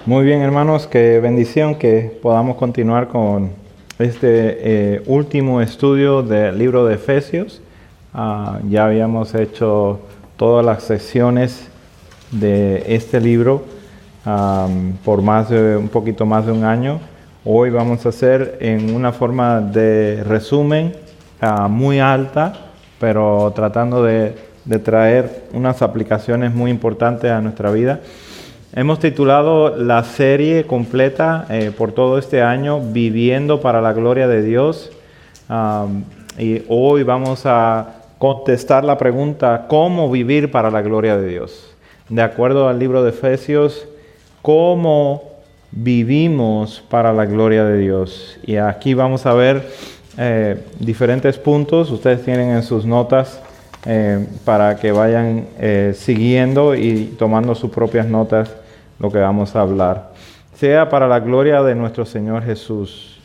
Muy bien, hermanos, qué bendición que podamos continuar con este último estudio del libro de Efesios. Ya habíamos hecho todas las secciones de este libro por un poquito más de un año. Hoy vamos a hacer en una forma de resumen muy alta, pero tratando de traer unas aplicaciones muy importantes a nuestra vida. Hemos titulado la serie completa por todo este año, Viviendo para la Gloria de Dios. Y hoy vamos a contestar la pregunta, ¿cómo vivir para la gloria de Dios? De acuerdo al libro de Efesios, ¿cómo vivimos para la gloria de Dios? Y aquí vamos a ver diferentes puntos. Ustedes tienen en sus notas para que vayan siguiendo y tomando sus propias notas lo que vamos a hablar. Sea para la gloria de nuestro Señor Jesús.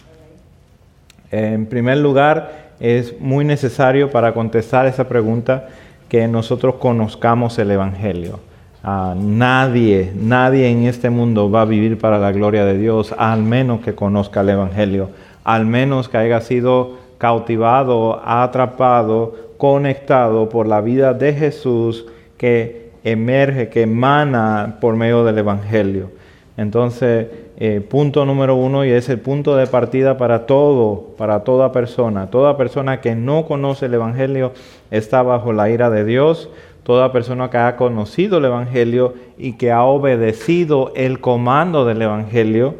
En primer lugar, es muy necesario para contestar esa pregunta que nosotros conozcamos el Evangelio. Nadie en este mundo va a vivir para la gloria de Dios, al menos que conozca el Evangelio, al menos que haya sido cautivado, atrapado, conectado por la vida de Jesús que emerge, que emana por medio del Evangelio. Entonces, punto número 1, y es el punto de partida para toda persona. Toda persona que no conoce el Evangelio está bajo la ira de Dios. Toda persona que ha conocido el Evangelio y que ha obedecido el comando del Evangelio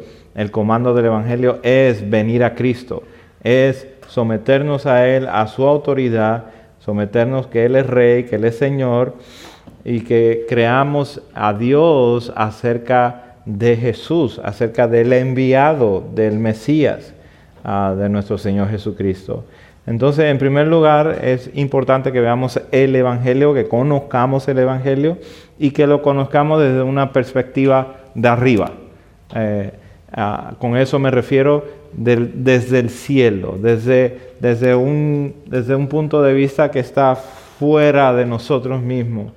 es venir a Cristo, es someternos a Él, a su autoridad, someternos que Él es Rey, que Él es Señor, y que creamos a Dios acerca de Jesús, acerca del enviado, del Mesías, de nuestro Señor Jesucristo. Entonces, en primer lugar, es importante que veamos el Evangelio, que conozcamos el Evangelio y que lo conozcamos desde una perspectiva de arriba. Con eso me refiero desde el cielo, desde un punto de vista que está fuera de nosotros mismos.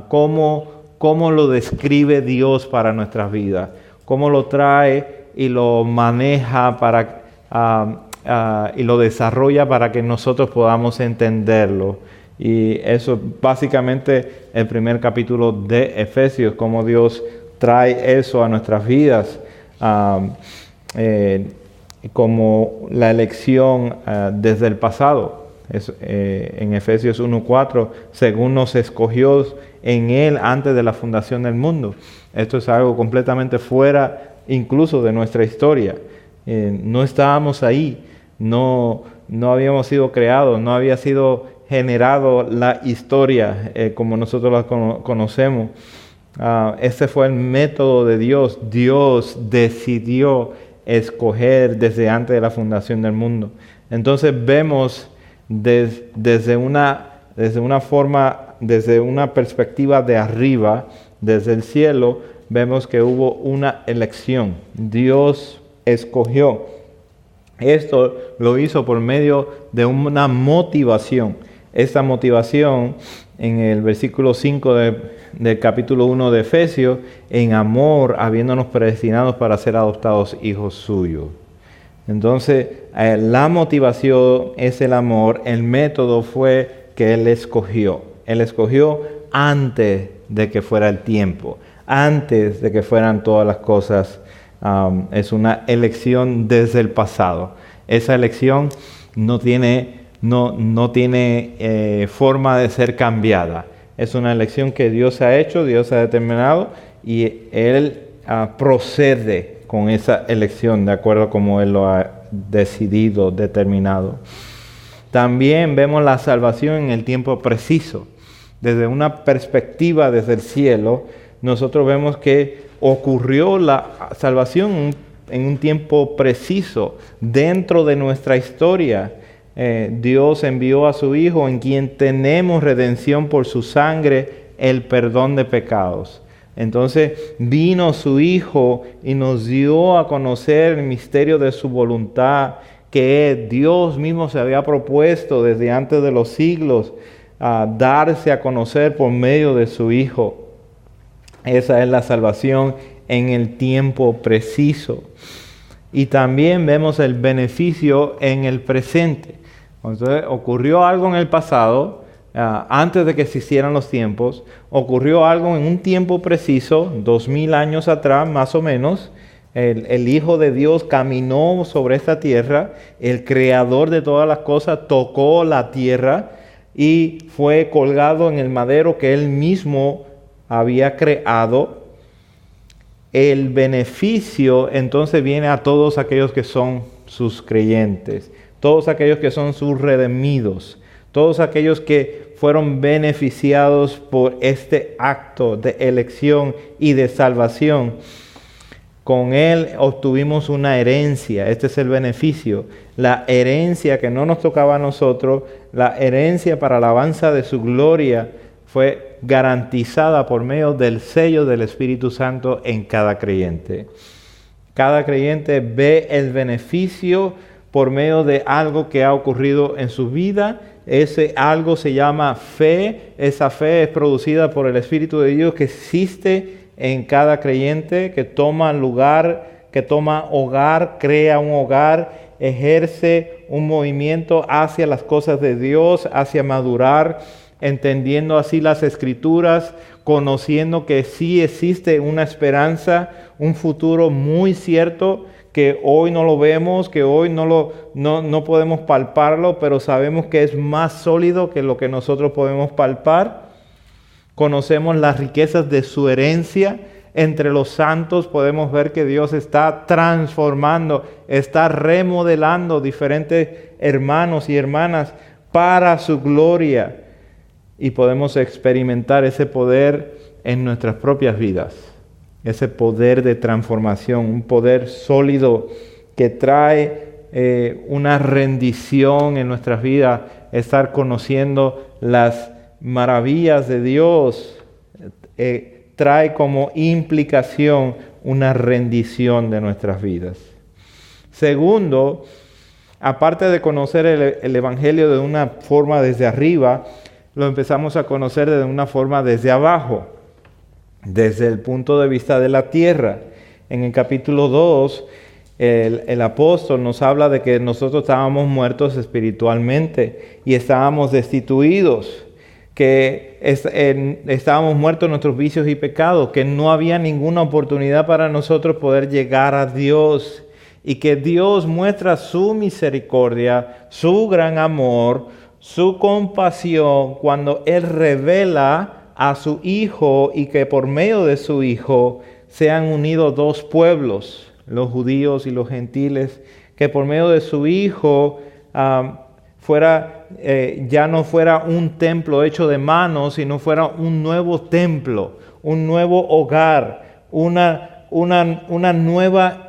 Cómo lo describe Dios para nuestras vidas, cómo lo trae y lo maneja y lo desarrolla para que nosotros podamos entenderlo. Y eso básicamente el primer capítulo de Efesios, cómo Dios trae eso a nuestras vidas, como la elección desde el pasado. En Efesios 1:4, según nos escogió en Él antes de la fundación del mundo. Esto es algo completamente fuera incluso de nuestra historia. No estábamos ahí, no habíamos sido creados, no había sido generado la historia como nosotros la conocemos. Este fue el método de Dios. Dios decidió escoger desde antes de la fundación del mundo. Entonces vemos desde una perspectiva de arriba, desde el cielo, vemos que hubo una elección. Dios escogió. Esto lo hizo por medio de una motivación. Esta motivación, en el versículo 5 del capítulo 1 de Efesios, en amor, habiéndonos predestinados para ser adoptados hijos suyos. Entonces, la motivación es el amor. El método fue que Él escogió. Él escogió antes de que fuera el tiempo, antes de que fueran todas las cosas. Es una elección desde el pasado. Esa elección no tiene forma de ser cambiada. Es una elección que Dios ha hecho, Dios ha determinado, y Él procede con esa elección de acuerdo a como Él lo ha decidido, determinado. También vemos la salvación en el tiempo preciso. Desde una perspectiva desde el cielo, nosotros vemos que ocurrió la salvación en un tiempo preciso dentro de nuestra historia. Dios envió a su Hijo, en quien tenemos redención por su sangre, el perdón de pecados. Entonces vino su Hijo y nos dio a conocer el misterio de su voluntad, que Dios mismo se había propuesto desde antes de los siglos a darse a conocer por medio de su Hijo. Esa es la salvación en el tiempo preciso. Y también vemos el beneficio en el presente. Entonces, ocurrió algo en el pasado, antes de que se hicieran los tiempos, ocurrió algo en un tiempo preciso, 2000 años atrás más o menos. El Hijo de Dios caminó sobre esta tierra, el creador de todas las cosas tocó la tierra y fue colgado en el madero que Él mismo había creado. El beneficio entonces viene a todos aquellos que son sus creyentes, todos aquellos que son sus redimidos, todos aquellos que fueron beneficiados por este acto de elección y de salvación. Con Él obtuvimos una herencia, este es el beneficio, la herencia que no nos tocaba a nosotros, la herencia para la alabanza de su gloria fue garantizada por medio del sello del Espíritu Santo en cada creyente. Cada creyente ve el beneficio por medio de algo que ha ocurrido en su vida. Ese algo se llama fe. Esa fe es producida por el Espíritu de Dios que existe en cada creyente, que toma lugar, que toma hogar, crea un hogar, ejerce un movimiento hacia las cosas de Dios, hacia madurar, entendiendo así las Escrituras, conociendo que sí existe una esperanza, un futuro muy cierto, que hoy no lo vemos, que hoy no podemos palparlo, pero sabemos que es más sólido que lo que nosotros podemos palpar. Conocemos las riquezas de su herencia. Entre los santos podemos ver que Dios está transformando, está remodelando diferentes hermanos y hermanas para su gloria. Y podemos experimentar ese poder en nuestras propias vidas. Ese poder de transformación, un poder sólido que trae una rendición en nuestras vidas, estar conociendo las maravillas de Dios, trae como implicación una rendición de nuestras vidas. Segundo, aparte de conocer el Evangelio de una forma desde arriba, lo empezamos a conocer de una forma desde abajo, desde el punto de vista de la tierra. En el capítulo 2, el apóstol nos habla de que nosotros estábamos muertos espiritualmente y estábamos destituidos, que estábamos muertos en nuestros vicios y pecados, que no había ninguna oportunidad para nosotros poder llegar a Dios, y que Dios muestra su misericordia, su gran amor, su compasión cuando Él revela a su Hijo, y que por medio de su Hijo se han unido dos pueblos, los judíos y los gentiles, que por medio de su Hijo ya no fuera un templo hecho de manos, sino fuera un nuevo templo, un nuevo hogar, una nueva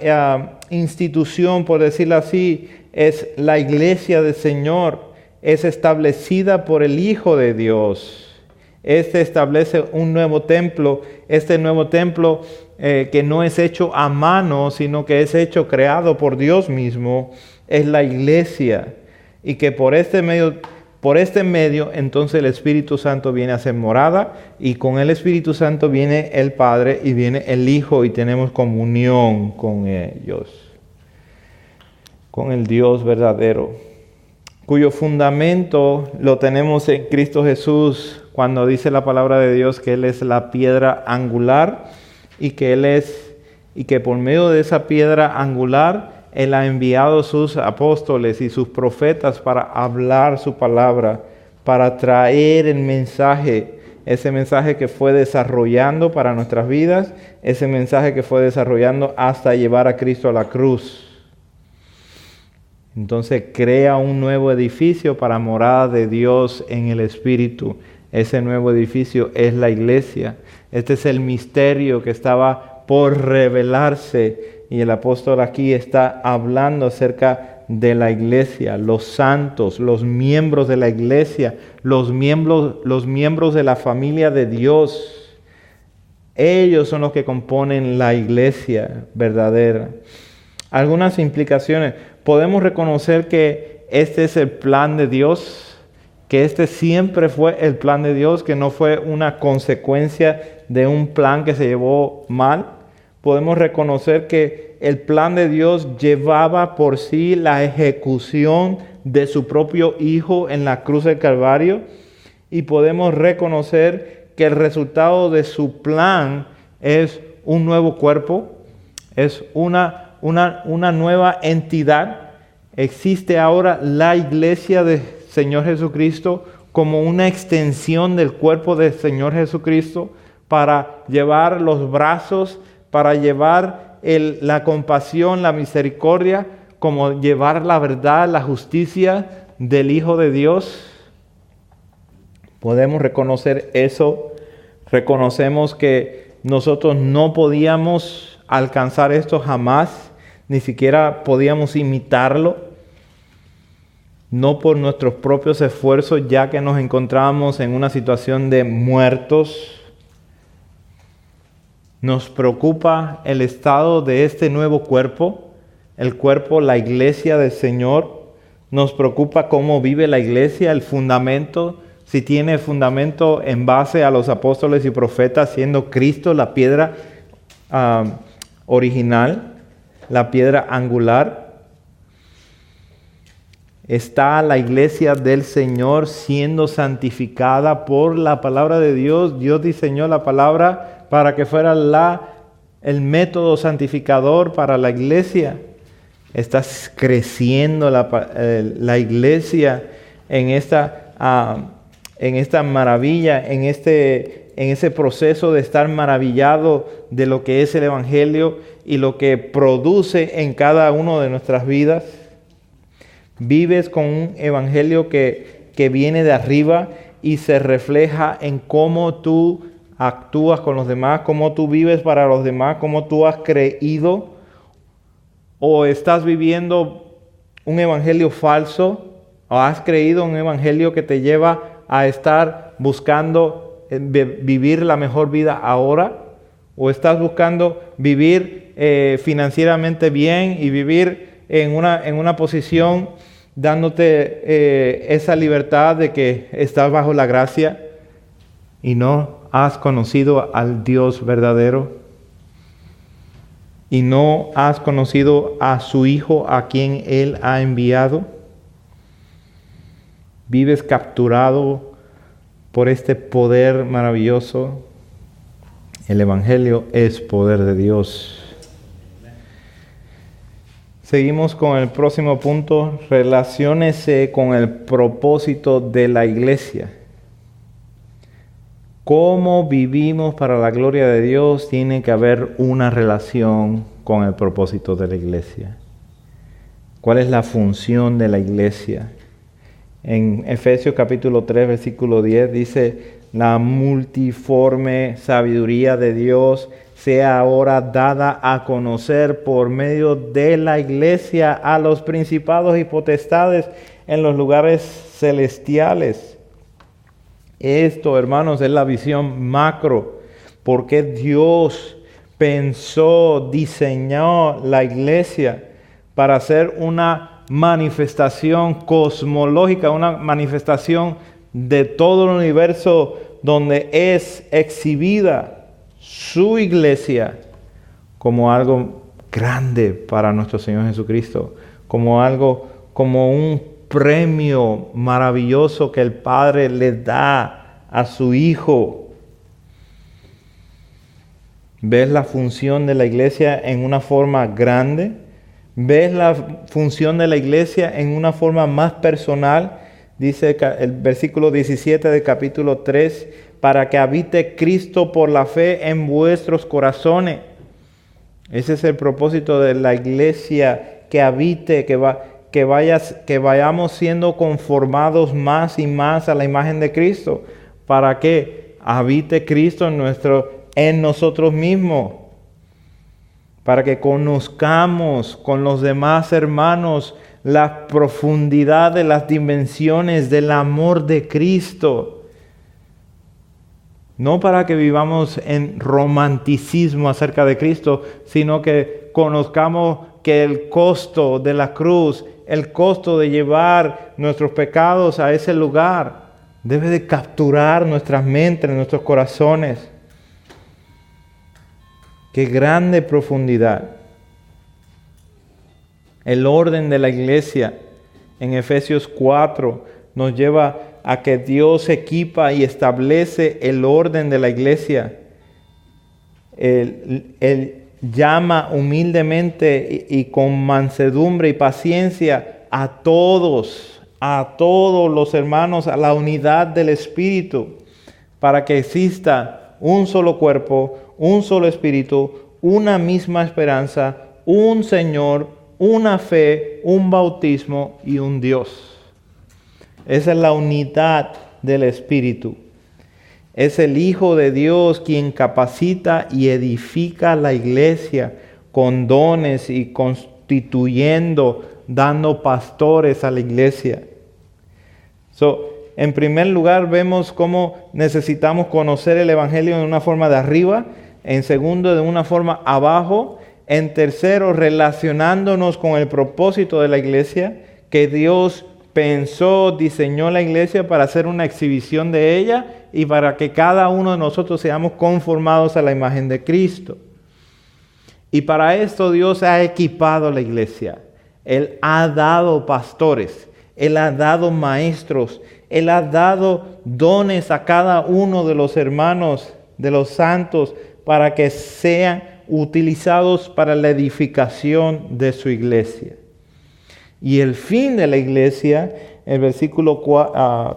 institución, por decirlo así, es la iglesia del Señor. Es establecida por el Hijo de Dios. Este establece un nuevo templo. Este nuevo templo que no es hecho a mano, sino que es hecho, creado por Dios mismo, es la iglesia. Y que por este medio, entonces el Espíritu Santo viene a hacer morada, y con el Espíritu Santo viene el Padre y viene el Hijo, y tenemos comunión con ellos, con el Dios verdadero, cuyo fundamento lo tenemos en Cristo Jesús, cuando dice la palabra de Dios que Él es la piedra angular, y que por medio de esa piedra angular Él ha enviado sus apóstoles y sus profetas para hablar su palabra, para traer el mensaje, ese mensaje que fue desarrollando para nuestras vidas, ese mensaje que fue desarrollando hasta llevar a Cristo a la cruz. Entonces crea un nuevo edificio para morada de Dios en el Espíritu. Ese nuevo edificio es la iglesia. Este es el misterio que estaba por revelarse, y el apóstol aquí está hablando acerca de la iglesia, los santos, los miembros de la iglesia, los miembros de la familia de Dios. Ellos son los que componen la iglesia verdadera. Algunas implicaciones. Podemos reconocer que este es el plan de Dios, que este siempre fue el plan de Dios, que no fue una consecuencia de un plan que se llevó mal. podemos reconocer que el plan de Dios llevaba por sí la ejecución de su propio Hijo en la cruz del Calvario, y podemos reconocer que el resultado de su plan es un nuevo cuerpo, es una nueva entidad. Existe ahora la iglesia del Señor Jesucristo como una extensión del cuerpo del Señor Jesucristo, para llevar los brazos, para llevar la compasión, la misericordia, como llevar la verdad, la justicia del Hijo de Dios. Podemos reconocer eso. Reconocemos que nosotros no podíamos alcanzar esto jamás, ni siquiera podíamos imitarlo, no por nuestros propios esfuerzos, ya que nos encontrábamos en una situación de muertos. Nos preocupa el estado de este nuevo cuerpo, el cuerpo, la iglesia del Señor. Nos preocupa cómo vive la iglesia, el fundamento, si tiene fundamento en base a los apóstoles y profetas, siendo Cristo la piedra original, la piedra angular. Está la iglesia del Señor siendo santificada por la palabra de Dios. Dios diseñó la palabra para que fuera el método santificador para la iglesia. Está creciendo la iglesia en esta maravilla, en ese proceso de estar maravillado de lo que es el Evangelio y lo que produce en cada una de nuestras vidas. Vives con un Evangelio que viene de arriba y se refleja en cómo tú actúas con los demás, cómo tú vives para los demás, cómo tú has creído, o estás viviendo un evangelio falso, o has creído un evangelio que te lleva a estar buscando vivir la mejor vida ahora, o estás buscando vivir financieramente bien y vivir en una posición dándote esa libertad de que estás bajo la gracia y no has conocido al Dios verdadero y no has conocido a su Hijo a quien Él ha enviado. Vives capturado por este poder maravilloso. El Evangelio es poder de Dios. Seguimos con el próximo punto. Relaciónese con el propósito de la iglesia. Cómo vivimos para la gloria de Dios tiene que haber una relación con el propósito de la iglesia. ¿Cuál es la función de la iglesia? En Efesios capítulo 3, versículo 10 dice: la multiforme sabiduría de Dios sea ahora dada a conocer por medio de la iglesia a los principados y potestades en los lugares celestiales. Esto, hermanos, es la visión macro. Porque Dios pensó, diseñó la iglesia para hacer una manifestación cosmológica, una manifestación de todo el universo donde es exhibida su iglesia como algo grande para nuestro Señor Jesucristo, como un premio maravilloso que el Padre le da a su Hijo. ¿Ves la función de la iglesia en una forma grande? ¿Ves la función de la iglesia en una forma más personal? Dice el versículo 17 del capítulo 3, para que habite Cristo por la fe en vuestros corazones. Ese es el propósito de la iglesia, que habite, que vayamos siendo conformados más y más a la imagen de Cristo, para que habite Cristo en nosotros mismos, para que conozcamos con los demás hermanos la profundidad de las dimensiones del amor de Cristo. No para que vivamos en romanticismo acerca de Cristo, sino que conozcamos que el costo de la cruz, el costo de llevar nuestros pecados a ese lugar, debe de capturar nuestras mentes, nuestros corazones. Qué grande profundidad. El orden de la iglesia en Efesios 4 nos lleva a que Dios equipa y establece el orden de la iglesia. Él llama humildemente y con mansedumbre y paciencia a todos los hermanos a la unidad del Espíritu, para que exista un solo cuerpo, un solo Espíritu, una misma esperanza, un Señor, una fe, un bautismo y un Dios. Esa es la unidad del Espíritu. Es el Hijo de Dios quien capacita y edifica la iglesia con dones y constituyendo, dando pastores a la iglesia. En primer lugar, vemos cómo necesitamos conocer el Evangelio de una forma de arriba. En segundo, de una forma abajo. En tercero, relacionándonos con el propósito de la iglesia, que Dios pensó, diseñó la iglesia para hacer una exhibición de ella y para que cada uno de nosotros seamos conformados a la imagen de Cristo. Y para esto Dios ha equipado la iglesia. Él ha dado pastores, Él ha dado maestros, Él ha dado dones a cada uno de los hermanos, de los santos, para que sean utilizados para la edificación de su iglesia. Y el fin de la iglesia, el versículo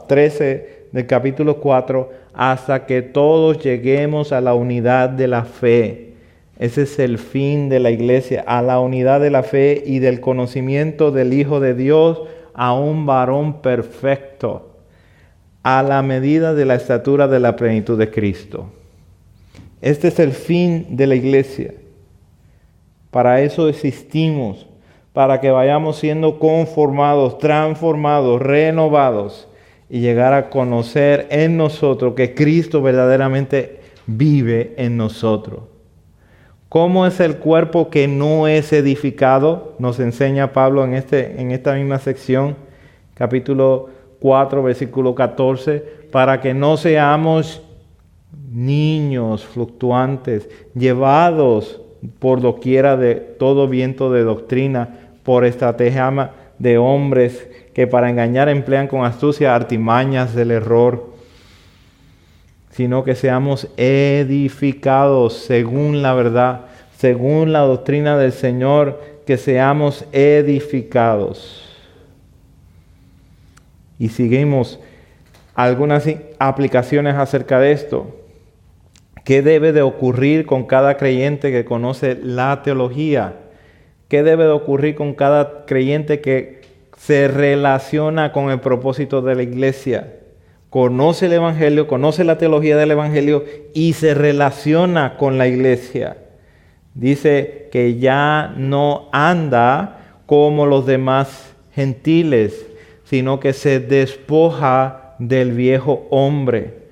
13 del capítulo 4, hasta que todos lleguemos a la unidad de la fe. Ese es el fin de la iglesia, a la unidad de la fe y del conocimiento del Hijo de Dios, a un varón perfecto, a la medida de la estatura de la plenitud de Cristo. Este es el fin de la iglesia. Para eso existimos, para que vayamos siendo conformados, transformados, renovados y llegar a conocer en nosotros que Cristo verdaderamente vive en nosotros. ¿Cómo es el cuerpo que no es edificado? Nos enseña Pablo en esta misma sección, capítulo 4, versículo 14, para que no seamos niños fluctuantes, llevados por doquiera de todo viento de doctrina, por estratagema de hombres que para engañar emplean con astucia artimañas del error, sino que seamos edificados según la verdad, según la doctrina del Señor, que seamos edificados. Y seguimos algunas aplicaciones acerca de esto. ¿Qué debe de ocurrir con cada creyente que conoce la teología? ¿Qué debe de ocurrir con cada creyente que se relaciona con el propósito de la iglesia? Conoce el Evangelio, conoce la teología del Evangelio y se relaciona con la iglesia. Dice que ya no anda como los demás gentiles, sino que se despoja del viejo hombre.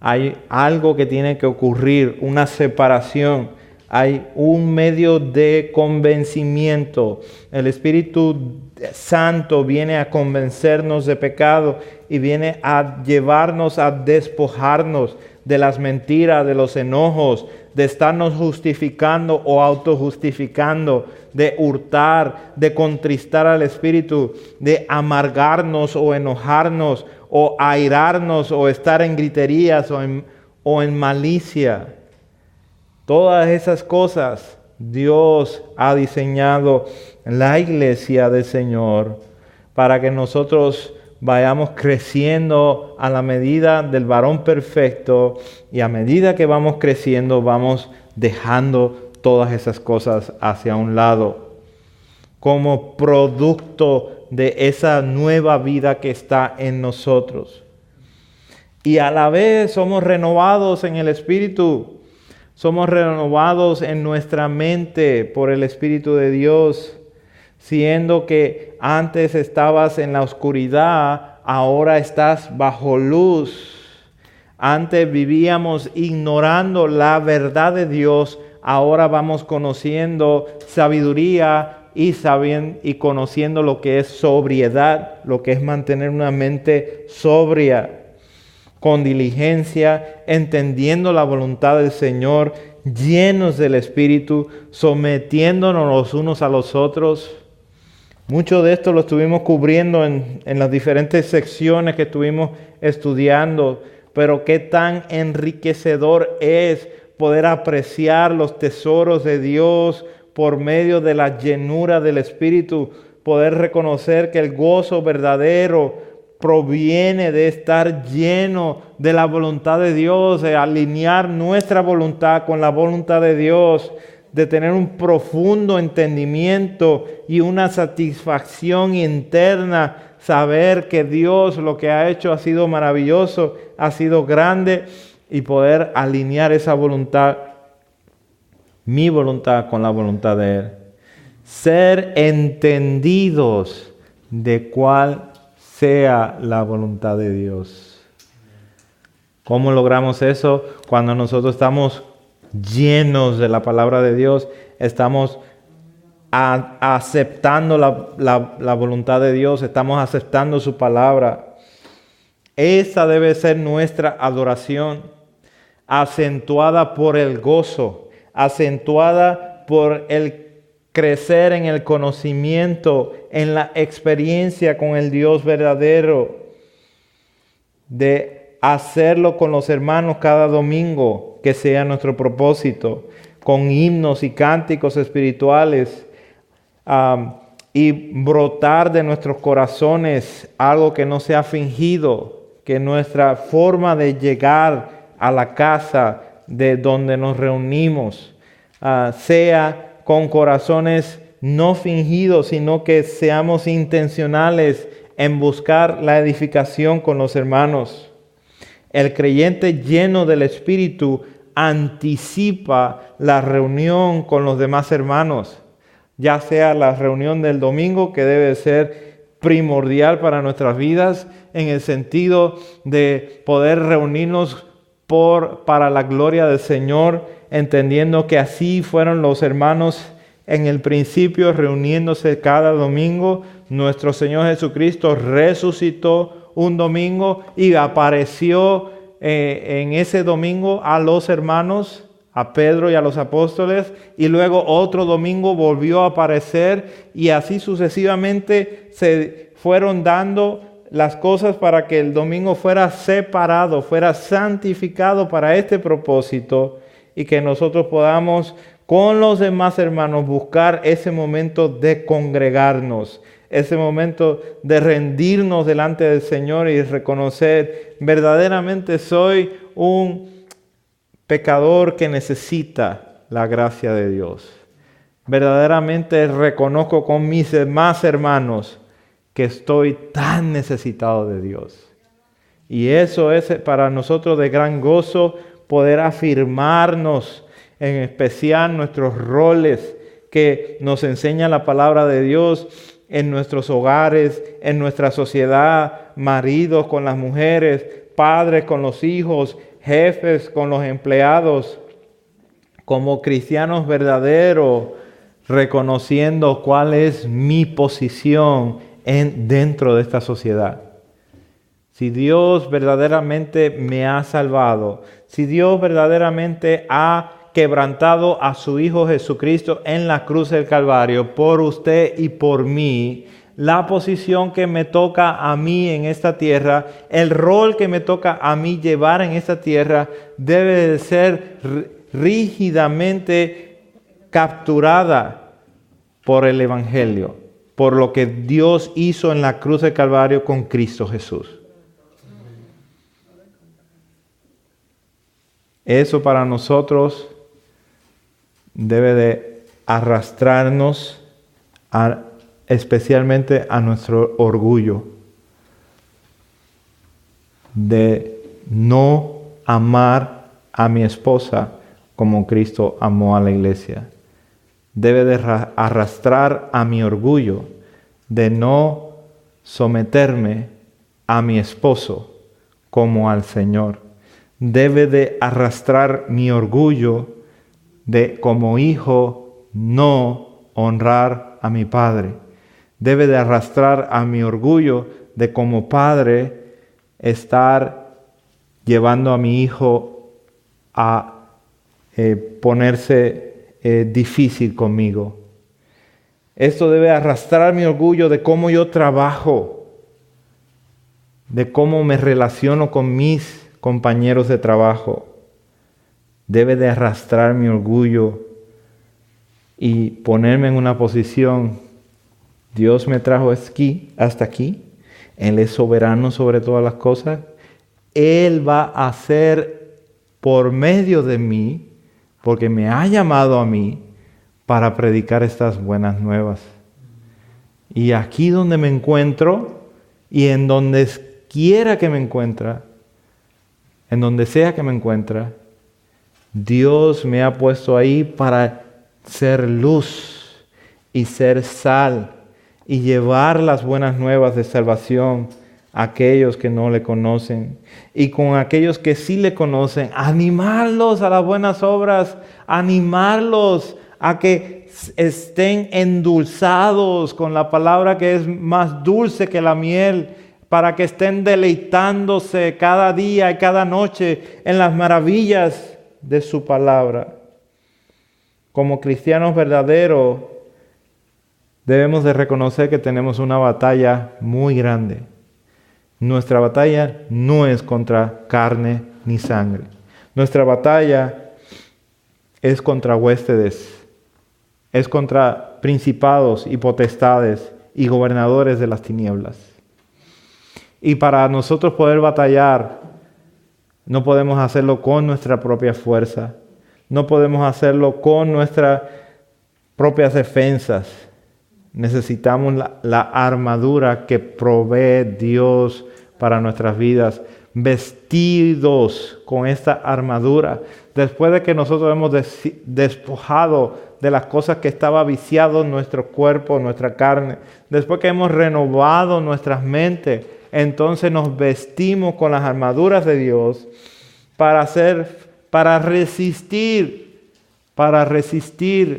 Hay algo que tiene que ocurrir, una separación. Hay un medio de convencimiento. El Espíritu Santo viene a convencernos de pecado y viene a llevarnos a despojarnos de las mentiras, de los enojos, de estarnos justificando o autojustificando, de hurtar, de contristar al Espíritu, de amargarnos o enojarnos o airarnos o estar en griterías o en malicia. Todas esas cosas Dios ha diseñado la iglesia del Señor para que nosotros vayamos creciendo a la medida del varón perfecto, y a medida que vamos creciendo vamos dejando todas esas cosas hacia un lado como producto de esa nueva vida que está en nosotros. Y a la vez somos renovados en el Espíritu. Somos renovados en nuestra mente por el Espíritu de Dios, siendo que antes estabas en la oscuridad, ahora estás bajo luz. Antes vivíamos ignorando la verdad de Dios, ahora vamos conociendo sabiduría y conociendo lo que es sobriedad, lo que es mantener una mente sobria, con diligencia, entendiendo la voluntad del Señor, llenos del Espíritu, sometiéndonos los unos a los otros. Mucho de esto lo estuvimos cubriendo en las diferentes secciones que estuvimos estudiando, pero qué tan enriquecedor es poder apreciar los tesoros de Dios por medio de la llenura del Espíritu, poder reconocer que el gozo verdadero proviene de estar lleno de la voluntad de Dios, de alinear nuestra voluntad con la voluntad de Dios, de tener un profundo entendimiento y una satisfacción interna, saber que Dios lo que ha hecho ha sido maravilloso, ha sido grande, y poder alinear esa voluntad, mi voluntad, con la voluntad de Él. Ser entendidos de cuál sea la voluntad de Dios. ¿Cómo logramos eso? Cuando nosotros estamos llenos de la palabra de Dios, estamos aceptando la voluntad de Dios, estamos aceptando su palabra. Esa debe ser nuestra adoración, acentuada por el gozo, acentuada por el crecer en el conocimiento, en la experiencia con el Dios verdadero, de hacerlo con los hermanos cada domingo, que sea nuestro propósito, con himnos y cánticos espirituales, y brotar de nuestros corazones algo que no sea fingido, que nuestra forma de llegar a la casa de donde nos reunimos sea con corazones no fingidos, sino que seamos intencionales en buscar la edificación con los hermanos. El creyente lleno del Espíritu anticipa la reunión con los demás hermanos, ya sea la reunión del domingo, que debe ser primordial para nuestras vidas, en el sentido de poder reunirnos para la gloria del Señor, entendiendo que así fueron los hermanos en el principio, reuniéndose cada domingo. Nuestro Señor Jesucristo resucitó un domingo y apareció en ese domingo a los hermanos, a Pedro y a los apóstoles, y luego otro domingo volvió a aparecer, y así sucesivamente se fueron dando las cosas para que el domingo fuera separado, fuera santificado para este propósito, y que nosotros podamos con los demás hermanos buscar ese momento de congregarnos, ese momento de rendirnos delante del Señor y reconocer: verdaderamente soy un pecador que necesita la gracia de Dios. Verdaderamente reconozco con mis demás hermanos que estoy tan necesitado de Dios. Y eso es para nosotros de gran gozo, poder afirmarnos, en especial nuestros roles que nos enseña la palabra de Dios en nuestros hogares, en nuestra sociedad, maridos con las mujeres, padres con los hijos, jefes con los empleados, como cristianos verdaderos, reconociendo cuál es mi posición dentro de esta sociedad. Si Dios verdaderamente me ha salvado, si Dios verdaderamente ha quebrantado a su Hijo Jesucristo en la cruz del Calvario por usted y por mí, la posición que me toca a mí en esta tierra, el rol que me toca a mí llevar en esta tierra, debe de ser rígidamente capturada por el Evangelio, por lo que Dios hizo en la cruz del Calvario con Cristo Jesús. Eso para nosotros debe de arrastrarnos especialmente a nuestro orgullo de no amar a mi esposa como Cristo amó a la iglesia. Debe de arrastrar a mi orgullo de no someterme a mi esposo como al Señor. Debe de arrastrar mi orgullo de, como hijo, no honrar a mi padre. Debe de arrastrar a mi orgullo de, como padre, estar llevando a mi hijo a ponerse difícil conmigo. Esto debe arrastrar mi orgullo de cómo yo trabajo, de cómo me relaciono con mis compañeros de trabajo. Debe de arrastrar mi orgullo y ponerme en una posición. Dios me trajo hasta aquí. Él es soberano sobre todas las cosas. Él va a hacer por medio de mí, porque me ha llamado a mí para predicar estas buenas nuevas. Y aquí donde me encuentro y en donde quiera que me encuentre, en donde sea que me encuentre, Dios me ha puesto ahí para ser luz y ser sal y llevar las buenas nuevas de salvación a aquellos que no le conocen. Y con aquellos que sí le conocen, animarlos a las buenas obras, animarlos a que estén endulzados con la palabra que es más dulce que la miel, para que estén deleitándose cada día y cada noche en las maravillas de su palabra. Como cristianos verdaderos, debemos de reconocer que tenemos una batalla muy grande. Nuestra batalla no es contra carne ni sangre. Nuestra batalla es contra huéspedes, es contra principados y potestades y gobernadores de las tinieblas. Y para nosotros poder batallar, no podemos hacerlo con nuestra propia fuerza. No podemos hacerlo con nuestras propias defensas. Necesitamos la armadura que provee Dios para nuestras vidas. Vestidos con esta armadura. Después de que nosotros hemos despojado de las cosas que estaba viciado en nuestro cuerpo, nuestra carne. Después que hemos renovado nuestras mentes, entonces nos vestimos con las armaduras de Dios para resistir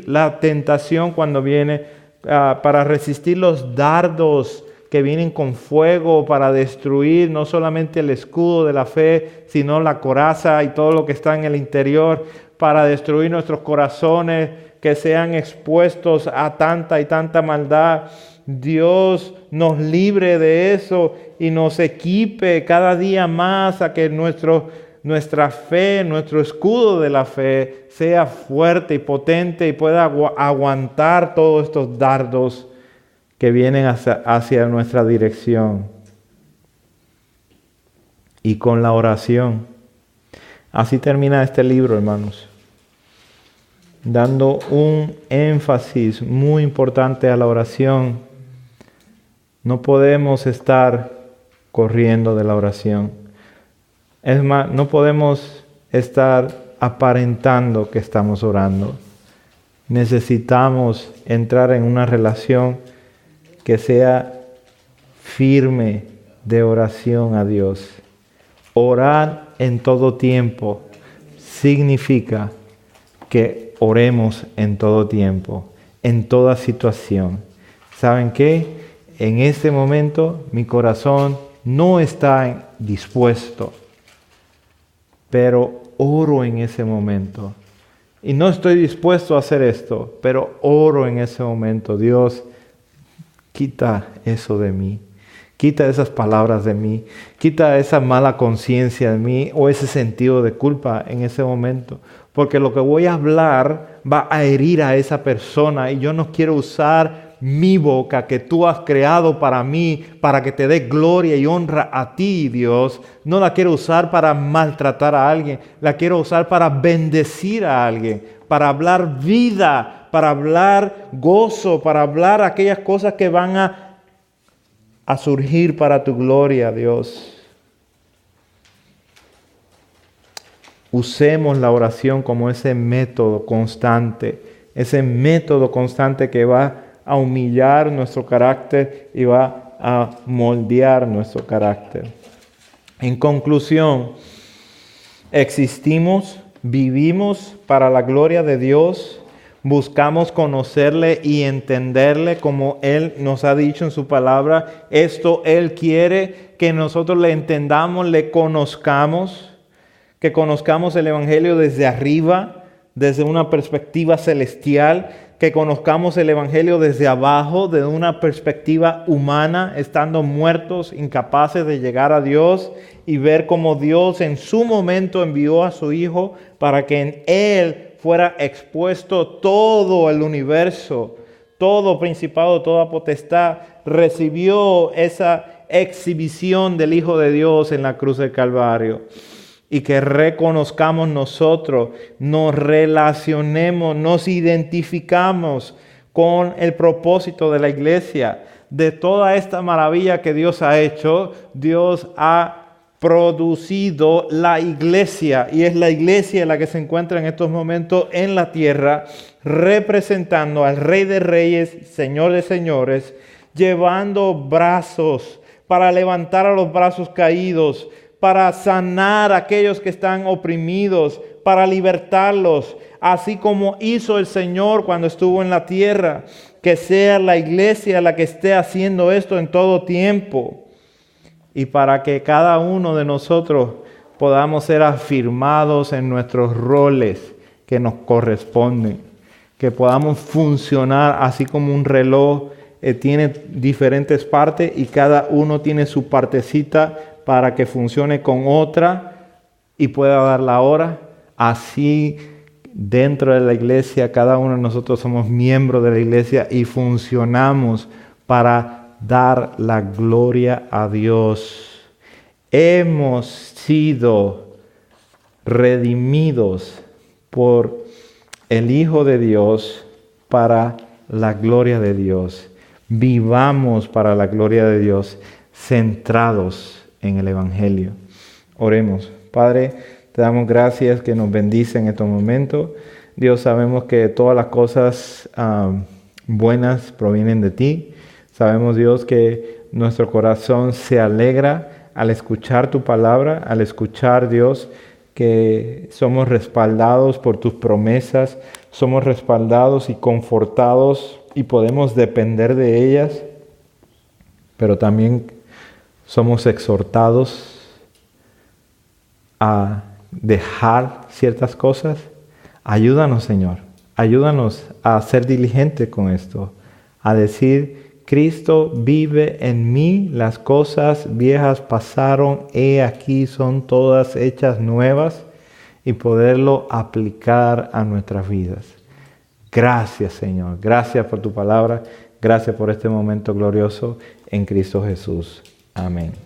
la tentación cuando viene, para resistir los dardos que vienen con fuego para destruir no solamente el escudo de la fe, sino la coraza y todo lo que está en el interior, para destruir nuestros corazones que sean expuestos a tanta y tanta maldad. Dios nos libre de eso y nos equipe cada día más a que nuestra fe, nuestro escudo de la fe sea fuerte y potente y pueda aguantar todos estos dardos que vienen hacia nuestra dirección. Y con la oración. Así termina este libro, hermanos, dando un énfasis muy importante a la oración. No podemos estar corriendo de la oración. Es más, no podemos estar aparentando que estamos orando. Necesitamos entrar en una relación que sea firme de oración a Dios. Orar en todo tiempo significa que oremos en todo tiempo, en toda situación. ¿Saben qué? En este momento mi corazón no está dispuesto, pero oro en ese momento. Y no estoy dispuesto a hacer esto, pero oro en ese momento. Dios, quita eso de mí. Quita esas palabras de mí. Quita esa mala conciencia de mí o ese sentido de culpa en ese momento. Porque lo que voy a hablar va a herir a esa persona y yo no quiero usar mi boca que tú has creado para mí, para que te dé gloria y honra a ti, Dios. No la quiero usar para maltratar a alguien, la quiero usar para bendecir a alguien, para hablar vida, para hablar gozo, para hablar aquellas cosas que van a surgir para tu gloria, Dios. Usemos la oración como ese método constante que va a humillar nuestro carácter y va a moldear nuestro carácter. En conclusión, existimos, vivimos para la gloria de Dios, buscamos conocerle y entenderle como Él nos ha dicho en su palabra. Esto Él quiere que nosotros le entendamos, le conozcamos, que conozcamos el Evangelio desde arriba, desde una perspectiva celestial, que conozcamos el Evangelio desde abajo, desde una perspectiva humana, estando muertos, incapaces de llegar a Dios y ver cómo Dios en su momento envió a su Hijo para que en Él fuera expuesto todo el universo, todo principado, toda potestad, recibió esa exhibición del Hijo de Dios en la cruz del Calvario. Y que reconozcamos nosotros, nos relacionemos, nos identificamos con el propósito de la iglesia. De toda esta maravilla que Dios ha hecho, Dios ha producido la iglesia. Y es la iglesia la que se encuentra en estos momentos en la tierra, representando al Rey de Reyes, Señor de Señores, llevando brazos para levantar a los brazos caídos, para sanar a aquellos que están oprimidos, para libertarlos, así como hizo el Señor cuando estuvo en la tierra. Que sea la iglesia la que esté haciendo esto en todo tiempo. Y para que cada uno de nosotros podamos ser afirmados en nuestros roles que nos corresponden. Que podamos funcionar así como un reloj tiene diferentes partes y cada uno tiene su partecita para que funcione con otra y pueda dar la hora. Así dentro de la iglesia, cada uno de nosotros somos miembros de la iglesia y funcionamos para dar la gloria a Dios. Hemos sido redimidos por el Hijo de Dios para la gloria de Dios. Vivamos para la gloria de Dios, centrados en el Evangelio. Oremos. Padre, te damos gracias que nos bendice en estos momentos. Dios, sabemos que todas las cosas buenas provienen de ti. Sabemos, Dios, que nuestro corazón se alegra al escuchar tu palabra, al escuchar, Dios, que somos respaldados por tus promesas, somos respaldados y confortados y podemos depender de ellas, pero también somos exhortados a dejar ciertas cosas. Ayúdanos, Señor. Ayúdanos a ser diligentes con esto. A decir, Cristo vive en mí. Las cosas viejas pasaron. He aquí son todas hechas nuevas. Y poderlo aplicar a nuestras vidas. Gracias, Señor. Gracias por tu palabra. Gracias por este momento glorioso en Cristo Jesús. Amén.